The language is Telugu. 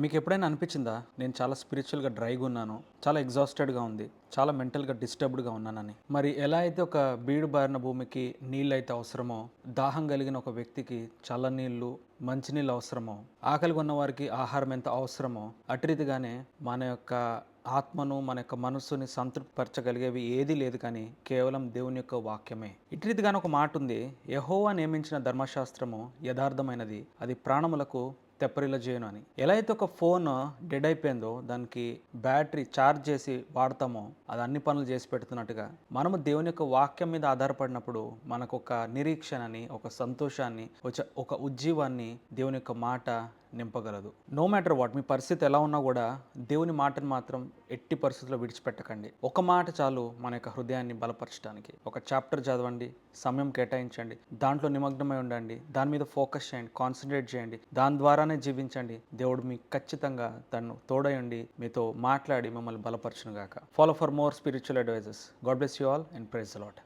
మీకు ఎప్పుడైనా అనిపించిందా నేను చాలా స్పిరిచువల్గా డ్రైగా ఉన్నాను, చాలా ఎగ్జాస్టెడ్గా ఉంది, చాలా మెంటల్గా డిస్టర్బ్డ్గా ఉన్నానని? మరి ఎలా అయితే ఒక బీడు బారిన భూమికి నీళ్ళు అయితే అవసరమో, దాహం కలిగిన ఒక వ్యక్తికి చల్లనీళ్ళు మంచినీళ్ళు అవసరమో, ఆకలిగా ఉన్న వారికి ఆహారం ఎంత అవసరమో, అటు రీతిగానే మన యొక్క ఆత్మను మన యొక్క మనస్సుని సంతృప్తిపరచగలిగేవి ఏదీ లేదు కానీ కేవలం దేవుని యొక్క వాక్యమే. ఇటు రీతిగానే ఒక మాట ఉంది, యెహోవా నియమించిన ధర్మశాస్త్రము యథార్థమైనది, అది ప్రాణములకు తెప్పరిల్ల చేయను అని. ఎలా అయితే ఒక ఫోన్ డెడ్ అయిపోయిందో దానికి బ్యాటరీ ఛార్జ్ చేసి వాడతామో అది అన్ని పనులు చేసి పెడుతున్నట్టుగా మనము దేవుని యొక్క వాక్యం మీద ఆధారపడినప్పుడు మనకు ఒక నిరీక్షణని, ఒక సంతోషాన్ని, ఒక ఉజ్జీవాన్ని దేవుని యొక్క మాట నింపగలదు. నో మ్యాటర్ వాట్, మీ పరిస్థితి ఎలా ఉన్నా కూడా దేవుని మాటను మాత్రం ఎట్టి పరిస్థితుల్లో విడిచిపెట్టకండి. ఒక మాట చాలు మన యొక్క హృదయాన్ని బలపరచడానికి. ఒక చాప్టర్ చదవండి, సమయం కేటాయించండి, దాంట్లో నిమగ్నమై ఉండండి, దాని మీద ఫోకస్ చేయండి, కాన్సన్ట్రేట్ చేయండి, దాని ద్వారానే జీవించండి. దేవుడు మీకు ఖచ్చితంగా తను తోడయండి మీతో మాట్లాడి మిమ్మల్ని బలపరచును గాక. Follow for more spiritual advises. God bless you all and praise the lord.